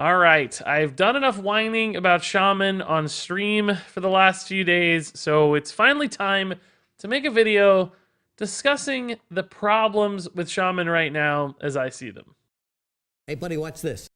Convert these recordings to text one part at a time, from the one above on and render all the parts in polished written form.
All right, I've done enough whining about Shaman on stream for the last few days, so it's finally time to make a video discussing the problems with Shaman right now as I see them. Hey, buddy, watch this.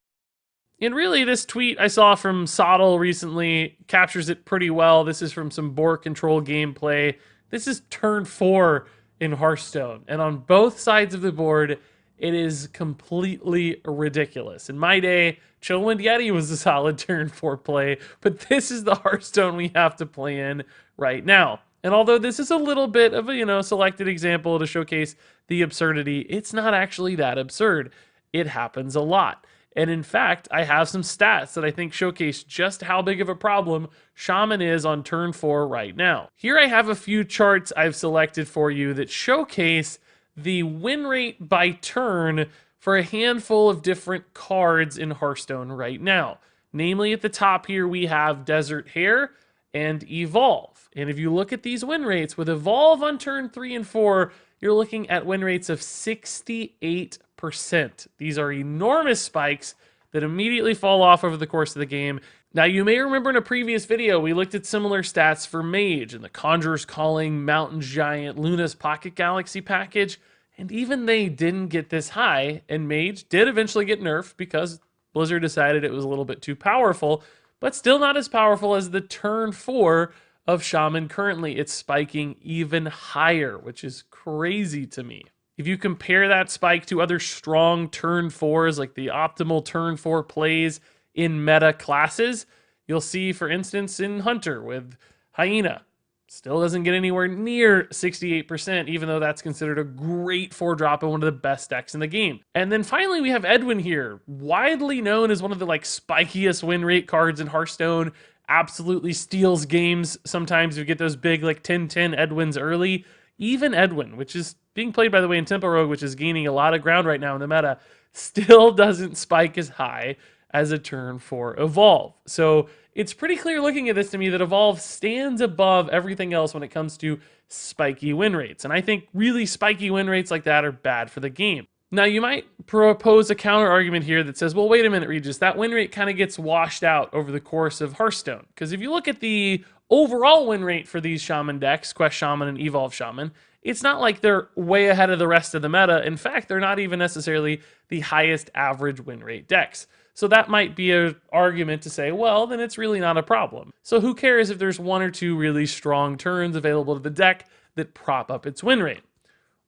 And really, this tweet I saw from Sottle recently captures it pretty well. This is from some board control gameplay. This is turn 4 in Hearthstone, and on both sides of the board, it is completely ridiculous. In my day, Chillwind Yeti was a solid turn 4 play, but this is the Hearthstone we have to play in right now. And although this is a little bit of a, selected example to showcase the absurdity, it's not actually that absurd. It happens a lot. And in fact, I have some stats that I think showcase just how big of a problem Shaman is on turn 4 right now. Here I have a few charts I've selected for you that showcase the win rate by turn for a handful of different cards in Hearthstone right now. Namely, at the top here, we have Desert Hare and Evolve. And if you look at these win rates, with Evolve on turn 3 and 4, you're looking at win rates of 68%. These are enormous spikes that immediately fall off over the course of the game. Now, you may remember in a previous video, we looked at similar stats for Mage and the Conjurer's Calling, Mountain Giant, Luna's Pocket Galaxy package, and even they didn't get this high, and Mage did eventually get nerfed because Blizzard decided it was a little bit too powerful, but still not as powerful as the turn 4 of Shaman currently. It's spiking even higher, which is crazy to me. If you compare that spike to other strong turn 4s, like the optimal turn 4 plays in meta classes, you'll see, for instance, in Hunter with Hyena, still doesn't get anywhere near 68%, even though that's considered a great 4-drop and one of the best decks in the game. And then finally, we have Edwin here, widely known as one of the spikiest win rate cards in Hearthstone. Absolutely steals games. Sometimes you get those big 10-10 Edwins early. Even Edwin, which is being played, by the way, in Tempo Rogue, which is gaining a lot of ground right now in the meta, still doesn't spike as high as a turn 4 Evolve. So it's pretty clear looking at this to me that Evolve stands above everything else when it comes to spiky win rates. And I think really spiky win rates like that are bad for the game. Now, you might propose a counter argument here that says, well, wait a minute, Regis, that win rate kind of gets washed out over the course of Hearthstone. Because if you look at the overall win rate for these Shaman decks, Quest Shaman and Evolve Shaman, it's not like they're way ahead of the rest of the meta. In fact, they're not even necessarily the highest average win rate decks. So that might be an argument to say, well, then it's really not a problem. So who cares if there's one or two really strong turns available to the deck that prop up its win rate?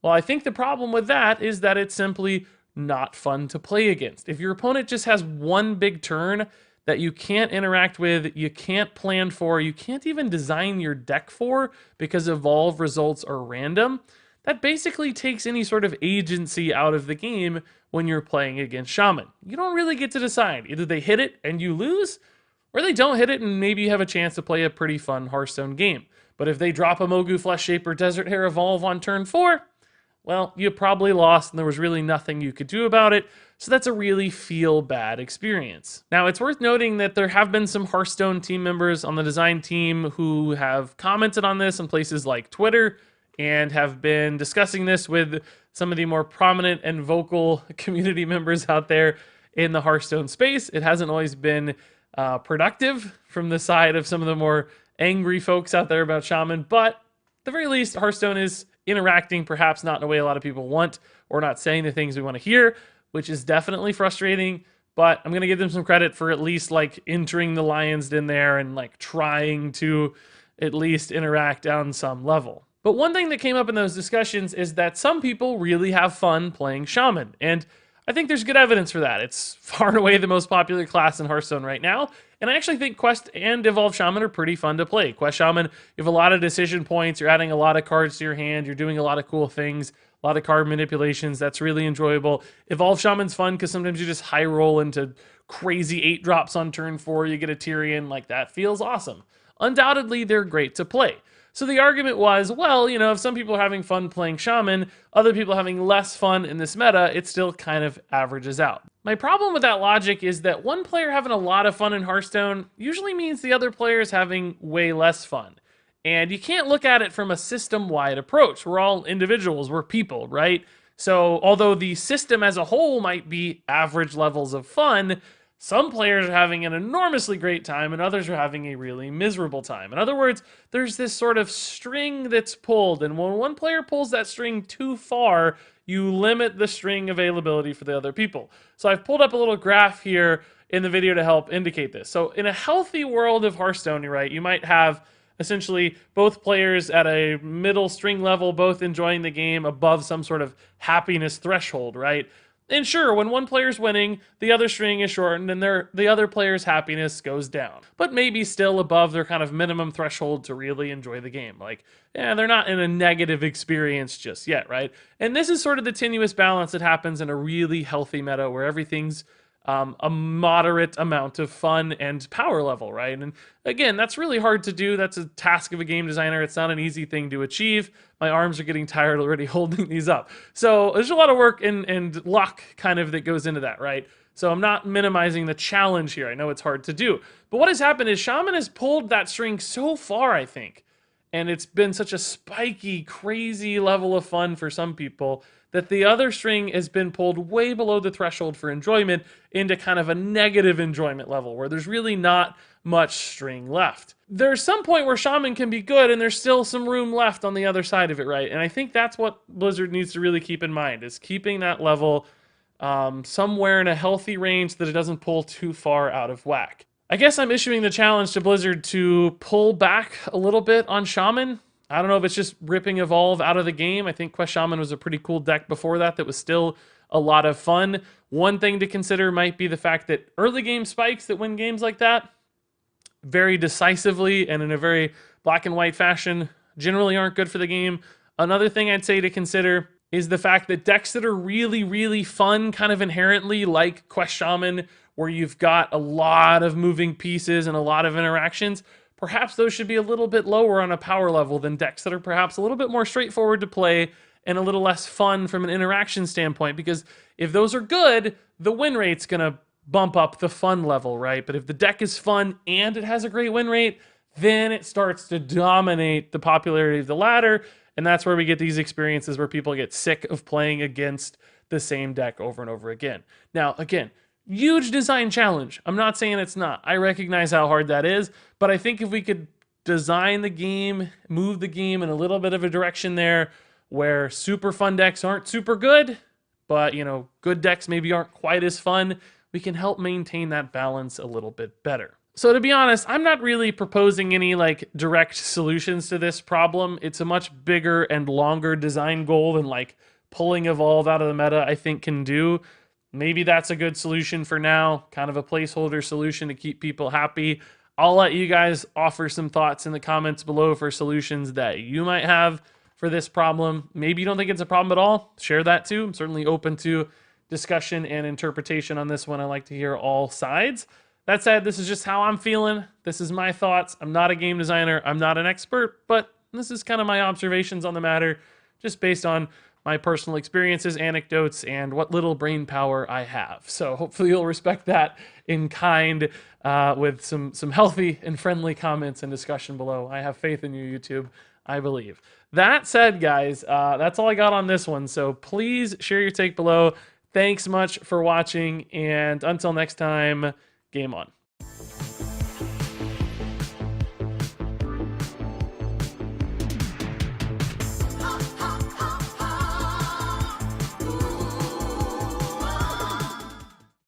Well, I think the problem with that is that it's simply not fun to play against. If your opponent just has one big turn that you can't interact with, you can't plan for, you can't even design your deck for because Evolve results are random, that basically takes any sort of agency out of the game when you're playing against Shaman. You don't really get to decide. Either they hit it and you lose, or they don't hit it and maybe you have a chance to play a pretty fun Hearthstone game. But if they drop a Mogu Flesh Shaper Desert Hare Evolve on turn 4, well, you probably lost and there was really nothing you could do about it. So that's a really feel bad experience. Now, it's worth noting that there have been some Hearthstone team members on the design team who have commented on this in places like Twitter and have been discussing this with some of the more prominent and vocal community members out there in the Hearthstone space. It hasn't always been productive from the side of some of the more angry folks out there about Shaman, but at the very least, Hearthstone is interacting, perhaps not in a way a lot of people want, or not saying the things we want to hear, which is definitely frustrating. But I'm going to give them some credit for at least entering the Lion's Den there and trying to at least interact on some level. But one thing that came up in those discussions is that some people really have fun playing Shaman. And I think there's good evidence for that. It's far and away the most popular class in Hearthstone right now. And I actually think Quest and Evolve Shaman are pretty fun to play. Quest Shaman, you have a lot of decision points. You're adding a lot of cards to your hand. You're doing a lot of cool things, a lot of card manipulations. That's really enjoyable. Evolve Shaman's fun because sometimes you just high roll into crazy 8-drops on turn 4. You get a Tyrion. That feels awesome. Undoubtedly, they're great to play. So the argument was, well, if some people are having fun playing Shaman, other people are having less fun in this meta, it still kind of averages out. My problem with that logic is that one player having a lot of fun in Hearthstone usually means the other player is having way less fun. And you can't look at it from a system-wide approach. We're all individuals, we're people, right? So although the system as a whole might be average levels of fun, Some players are having an enormously great time and others are having a really miserable time. In other words, there's this sort of string that's pulled, and when one player pulls that string too far, you limit the string availability for the other people. So I've pulled up a little graph here in the video to help indicate this. So in a healthy world of Hearthstone, you're right, you might have essentially both players at a middle string level, both enjoying the game above some sort of happiness threshold, right? And sure, when one player's winning, the other string is shortened and the other player's happiness goes down. But maybe still above their kind of minimum threshold to really enjoy the game. Like, yeah, they're not in a negative experience just yet, right? And this is sort of the tenuous balance that happens in a really healthy meta where everything's a moderate amount of fun and power level, right? And again, that's really hard to do. That's a task of a game designer. It's not an easy thing to achieve. My arms are getting tired already holding these up. So there's a lot of work and luck kind of that goes into that, right? So I'm not minimizing the challenge here. I know it's hard to do. But what has happened is Shaman has pulled that string so far, I think, and it's been such a spiky, crazy level of fun for some people that the other string has been pulled way below the threshold for enjoyment into kind of a negative enjoyment level where there's really not much string left. There's some point where Shaman can be good and there's still some room left on the other side of it, right? And I think that's what Blizzard needs to really keep in mind, is keeping that level somewhere in a healthy range that it doesn't pull too far out of whack. I guess I'm issuing the challenge to Blizzard to pull back a little bit on Shaman. I don't know if it's just ripping Evolve out of the game. I think Quest Shaman was a pretty cool deck before that was still a lot of fun. One thing to consider might be the fact that early game spikes that win games like that very decisively and in a very black and white fashion generally aren't good for the game. Another thing I'd say to consider is the fact that decks that are really, really fun kind of inherently, like Quest Shaman, where you've got a lot of moving pieces and a lot of interactions, perhaps those should be a little bit lower on a power level than decks that are perhaps a little bit more straightforward to play and a little less fun from an interaction standpoint. Because if those are good, the win rate's gonna bump up the fun level, right? But if the deck is fun and it has a great win rate, then it starts to dominate the popularity of the ladder. And that's where we get these experiences where people get sick of playing against the same deck over and over again. Now, again, huge design challenge. I'm not saying it's not. I recognize how hard that is, but I think if we could design the game, move the game in a little bit of a direction there where super fun decks aren't super good, but good decks maybe aren't quite as fun, we can help maintain that balance a little bit better. So to be honest, I'm not really proposing any direct solutions to this problem. It's a much bigger and longer design goal than pulling Evolve out of the meta I think can do. Maybe that's a good solution for now, kind of a placeholder solution to keep people happy. I'll let you guys offer some thoughts in the comments below for solutions that you might have for this problem. Maybe you don't think it's a problem at all. Share that too. I'm certainly open to discussion and interpretation on this one. I like to hear all sides. That said, this is just how I'm feeling. This is my thoughts. I'm not a game designer. I'm not an expert, but this is kind of my observations on the matter, just based on my personal experiences, anecdotes, and what little brain power I have. So hopefully you'll respect that in kind with some healthy and friendly comments and discussion below. I have faith in you, YouTube. I believe. That said, guys, that's all I got on this one. So please share your take below. Thanks much for watching, and until next time, game on.